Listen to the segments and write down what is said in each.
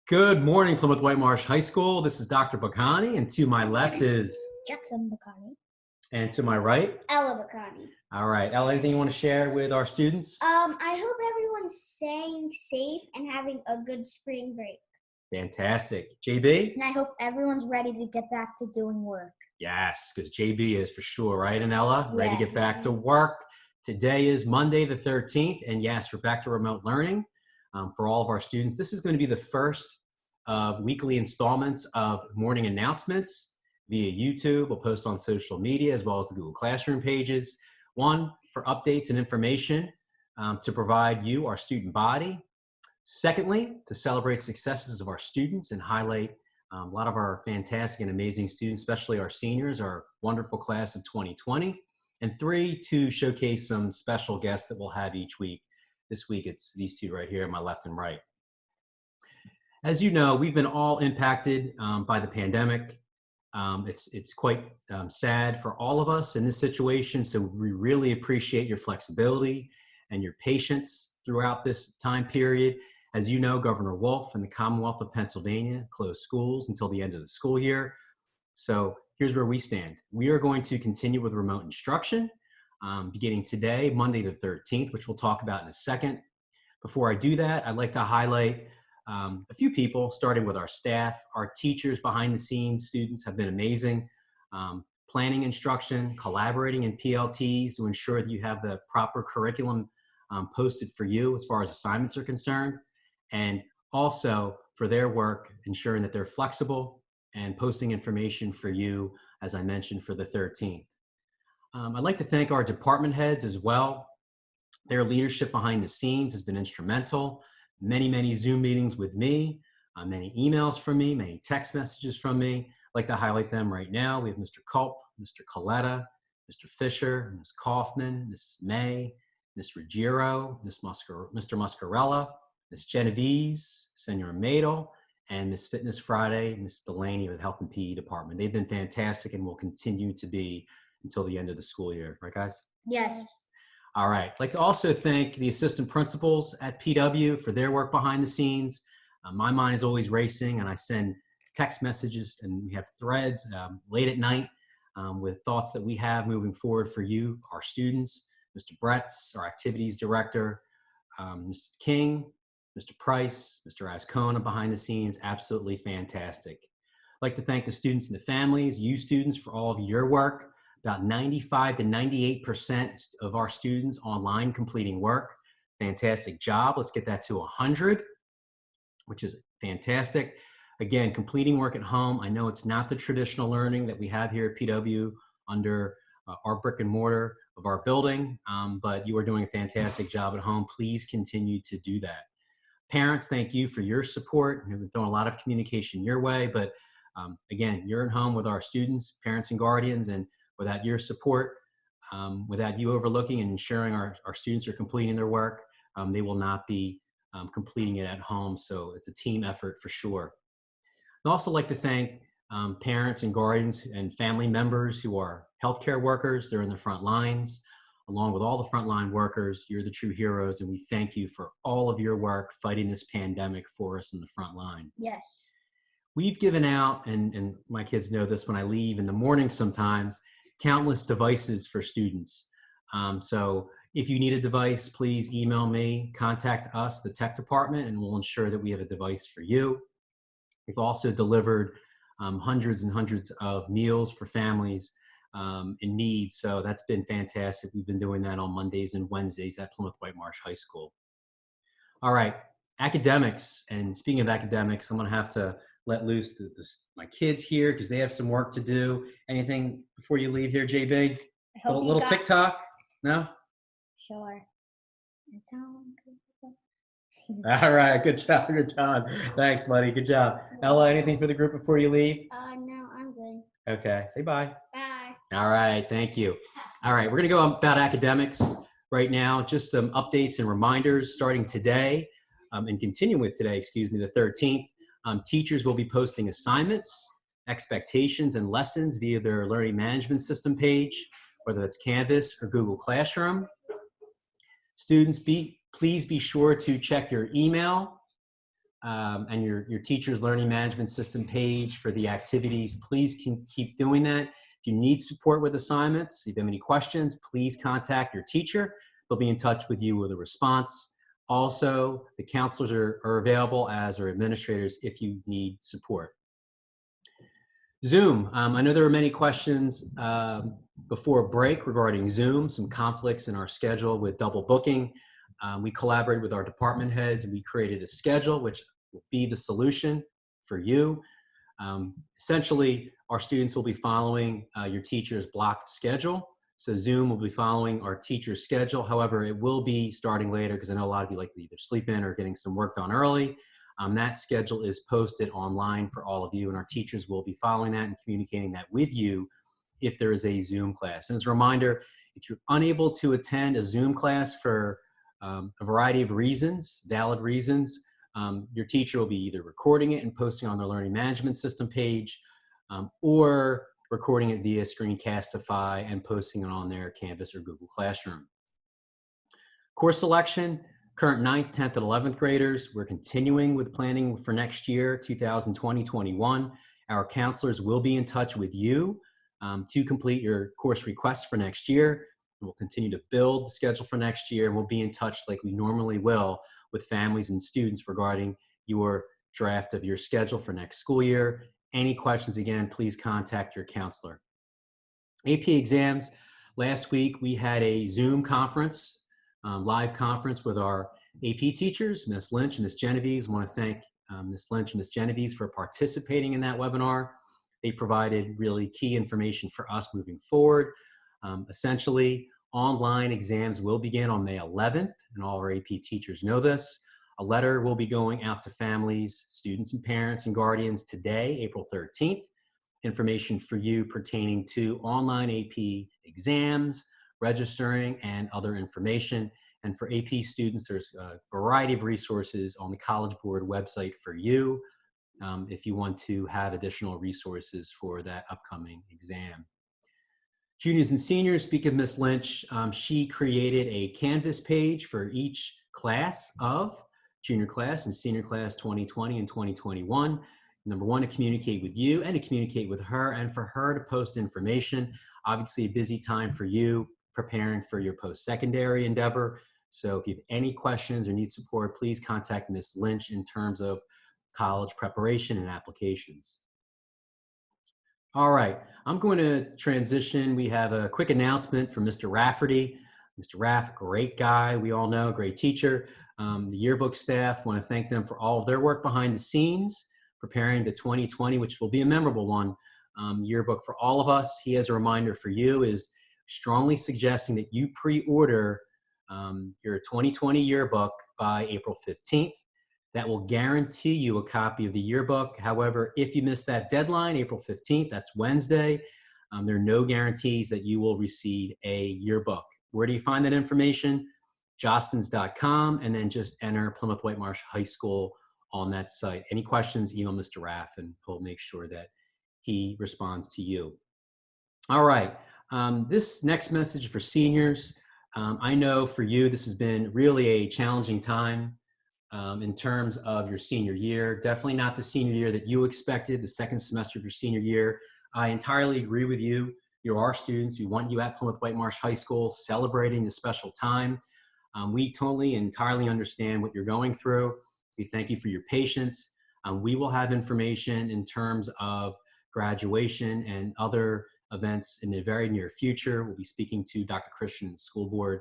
Good morning, Plymouth Whitemarsh High School. This is Dr. Bacani, and to my left is, Jackson Bacani. and to my right, Ella Bacani. all right. Ella, anything you want to share with our students? I hope everyone's staying safe and having a good spring break. Fantastic. JB? And I hope everyone's ready to get back to doing work. Yes, because JB is for sure, right? And Ella, ready to get Yes. back to work. Today is Monday the 13th, and yes, we're back to remote learning for all of our students. This is going to be the first of weekly installments of morning announcements via YouTube. We'll post on social media as well as the Google Classroom pages. One, for updates and information to provide you, our student body. Secondly, to celebrate successes of our students and highlight a lot of our fantastic and amazing students, especially our seniors, our wonderful class of 2020. And three, to showcase some special guests that we'll have each week. This week, it's these two right here, my left and right. As you know, we've been all impacted by the pandemic. It's quite sad for all of us in this situation, so we really appreciate your flexibility and your patience throughout this time period. As you know, Governor Wolf and the Commonwealth of Pennsylvania closed schools until the end of the school year. So here's where we stand. We are going to continue with remote instruction beginning today, Monday the 13th, which we'll talk about in a second. Before I do that, I'd like to highlight a few people, starting with our staff. Our teachers behind the scenes, students have been amazing. Planning instruction, collaborating in PLTs to ensure that you have the proper curriculum posted for you as far as assignments are concerned. And also for their work, ensuring that they're flexible and posting information for you, as I mentioned, for the 13th. I'd like to thank our department heads as well. Their leadership behind the scenes has been instrumental. Many Zoom meetings with me, many emails from me, many text messages from me. I'd like to highlight them right now. We have Mr. Culp, Mr. Coletta, Mr. Fisher, Ms. Kaufman, Mrs. May, Ms. Ruggiero, Mr. Muscarella, Ms. Genovese, Senor Madel, and Ms. Fitness Friday, Ms. Delaney with Health and PE Department. They've been fantastic and will continue to be until the end of the school year. Right, guys? Yes. All right. I'd like to also thank the assistant principals at PW for their work behind the scenes. My mind is always racing, and I send text messages, and we have threads late at night with thoughts that we have moving forward for you, our students. Mr. Bretz, our activities director, Mr. King, Mr. Price, Mr. Ascona behind the scenes, absolutely fantastic. I'd like to thank the students and the families, you students, for all of your work. About 95 to 98% of our students online completing work. Fantastic job. Let's get that to 100, which is fantastic. Again, completing work at home. I know it's not the traditional learning that we have here at PW under our brick and mortar of our building, but you are doing a fantastic job at home. Please continue to do that. Parents, thank you for your support. We've been throwing a lot of communication your way, but again, you're at home with our students, parents, and guardians, and without your support, without you overlooking and ensuring our students are completing their work, they will not be completing it at home. So it's a team effort for sure. I'd also like to thank parents and guardians and family members who are healthcare workers. They're in the front lines. Along with all the frontline workers, you're the true heroes, and we thank you for all of your work fighting this pandemic for us in the front line. Yes. We've given out, and my kids know this when I leave in the morning sometimes, countless devices for students. So if you need a device, please email me, contact us, the tech department, and we'll ensure that we have a device for you. We've also delivered hundreds and hundreds of meals for families in need. So that's been fantastic. We've been doing that on Mondays and Wednesdays at Plymouth Whitemarsh High School. All right, academics. And speaking of academics, I'm gonna have to let loose my kids here because they have some work to do. Anything before you leave here, JB? A little TikTok? No? Sure. It's on. All right, good job, good job. Thanks, buddy, good job. Ella, anything for the group before you leave? No, I'm good. Okay, say bye. Bye. All right, thank you. All right, we're gonna go about academics right now. Just some updates and reminders starting today and continuing with today, the 13th. Teachers will be posting assignments, expectations, and lessons via their learning management system page, whether that's Canvas or Google Classroom. Students, please be sure to check your email and your teacher's learning management system page for the activities. Please keep doing that. If you need support with assignments, if you have any questions, please contact your teacher. They'll be in touch with you with a response. Also, the counselors are available as are administrators if you need support. Zoom. I know there were many questions before break regarding Zoom, some conflicts in our schedule with double booking. We collaborated with our department heads and we created a schedule which will be the solution for you. Essentially, our students will be following your teacher's blocked schedule. So Zoom will be following our teacher's schedule. However, it will be starting later because I know a lot of you like to either sleep in or getting some work done early. That schedule is posted online for all of you, and our teachers will be following that and communicating that with you if there is a Zoom class. And as a reminder, if you're unable to attend a Zoom class for a variety of reasons, valid reasons, your teacher will be either recording it and posting on their learning management system page, or recording it via Screencastify and posting it on their Canvas or Google Classroom. Course selection, current 9th, 10th, and 11th graders. We're continuing with planning for next year, 2020-21. Our counselors will be in touch with you to complete your course requests for next year. We'll continue to build the schedule for next year, and we'll be in touch like we normally will with families and students regarding your draft of your schedule for next school year. Any questions, again, please contact your counselor. AP exams. Last week, we had a Zoom conference, live conference with our AP teachers, Ms. Lynch and Ms. Genovese. I want to thank Ms. Lynch and Ms. Genovese for participating in that webinar. They provided really key information for us moving forward. Essentially, online exams will begin on May 11th, and all our AP teachers know this. A letter will be going out to families, students, and parents and guardians today, April 13th. Information for you pertaining to online AP exams, registering, and other information. And for AP students, there's a variety of resources on the College Board website for you if you want to have additional resources for that upcoming exam. Juniors and seniors, speak of Ms. Lynch, she created a Canvas page for each class of junior class and senior class 2020 and 2021. Number one, to communicate with you and to communicate with her and for her to post information. Obviously a busy time for you preparing for your post-secondary endeavor. So if you have any questions or need support, please contact Ms. Lynch in terms of college preparation and applications. All right, I'm going to transition. We have a quick announcement from Mr. Rafferty. Mr. Raff, great guy, we all know, great teacher. The yearbook staff, want to thank them for all of their work behind the scenes, preparing the 2020, which will be a memorable one, yearbook for all of us. He has a reminder for you, is strongly suggesting that you pre-order your 2020 yearbook by April 15th. That will guarantee you a copy of the yearbook. However, if you miss that deadline, April 15th, that's Wednesday, there are no guarantees that you will receive a yearbook. Where do you find that information? Jostens.com, and then just enter Plymouth Whitemarsh High School on that site. Any questions, email Mr. Raff, and he'll make sure that he responds to you. All right, this next message for seniors. I know for you, this has been really a challenging time in terms of your senior year. Definitely not the senior year that you expected, the second semester of your senior year. I entirely agree with you. You're our students. We want you at Plymouth Whitemarsh High School celebrating this special time. We totally entirely understand what you're going through. We thank you for your patience. We will have information in terms of graduation and other events in the very near future. We'll be speaking to Dr. Christian, the school board,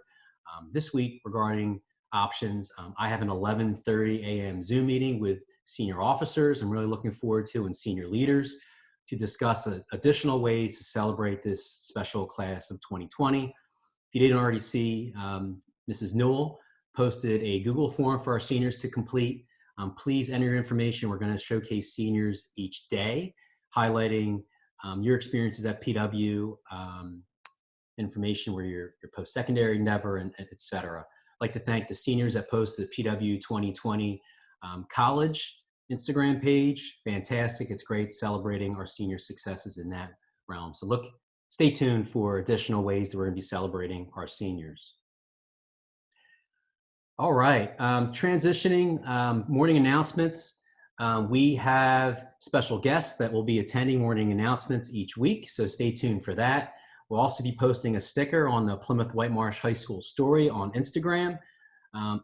this week regarding options. I have an 11:30 a.m. Zoom meeting with senior officers I'm really looking forward to, and senior leaders, to discuss additional ways to celebrate this special class of 2020. If you didn't already see, Mrs. Newell posted a Google form for our seniors to complete. Please enter your information. We're going to showcase seniors each day, highlighting your experiences at PW, information where your post-secondary endeavor, and et cetera. I'd like to thank the seniors that posted the PW 2020 college Instagram page. Fantastic. It's great celebrating our senior successes in that realm. So stay tuned for additional ways that we're going to be celebrating our seniors. All right. Transitioning morning announcements. We have special guests that will be attending morning announcements each week, so stay tuned for that. We'll also be posting a sticker on the Plymouth Whitemarsh High School story on Instagram.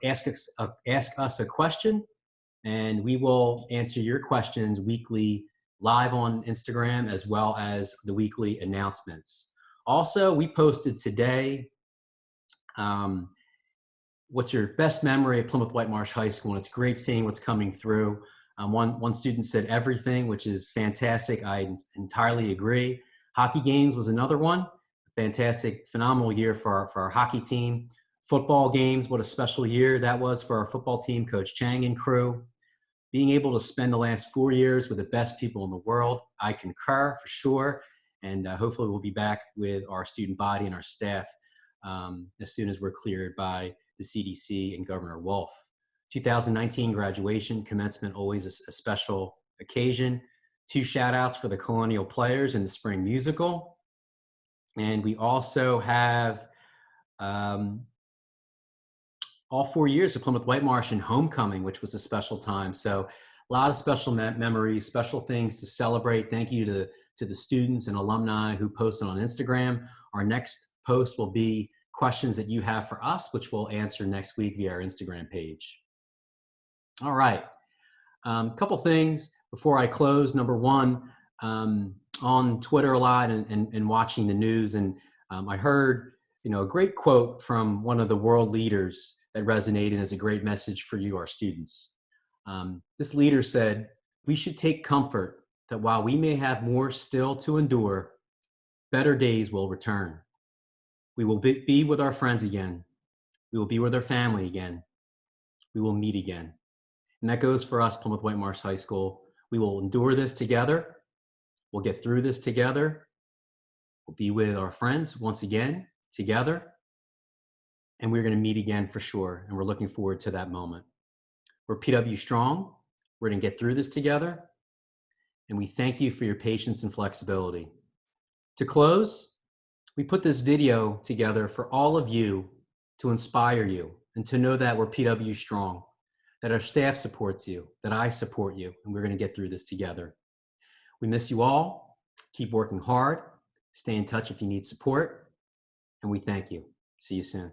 Ask us a question, and we will answer your questions weekly live on Instagram as well as the weekly announcements. Also, we posted today what's your best memory at Plymouth Whitemarsh High School? And it's great seeing what's coming through. One student said everything, which is fantastic. I entirely agree. Hockey games was another one. Fantastic, phenomenal year for our hockey team. Football games, what a special year that was for our football team, Coach Chang and crew. Being able to spend the last 4 years with the best people in the world, I concur for sure. And hopefully we'll be back with our student body and our staff as soon as we're cleared by the CDC and Governor Wolf. 2019 graduation, commencement, always a special occasion. 2 shout outs for the Colonial Players in the spring musical. And we also have all 4 years of Plymouth Whitemarsh and homecoming, which was a special time. So a lot of special memories, special things to celebrate. Thank you to the students and alumni who posted on Instagram. Our next post will be questions that you have for us, which we'll answer next week via our Instagram page. All right. Couple things before I close. Number one, on Twitter a lot and watching the news, and I heard a great quote from one of the world leaders that resonated as a great message for you, our students. This leader said, "We should take comfort that while we may have more still to endure, better days will return. We will be with our friends again. We will be with our family again. We will meet again." And that goes for us, Plymouth Whitemarsh High School. We will endure this together. We'll get through this together. We'll be with our friends once again together. And we're going to meet again for sure. And we're looking forward to that moment. We're PW Strong. We're going to get through this together. And we thank you for your patience and flexibility. To close, we put this video together for all of you to inspire you and to know that we're PW Strong, that our staff supports you, that I support you, and we're going to get through this together. We miss you all. Keep working hard. Stay in touch if you need support. And we thank you. See you soon.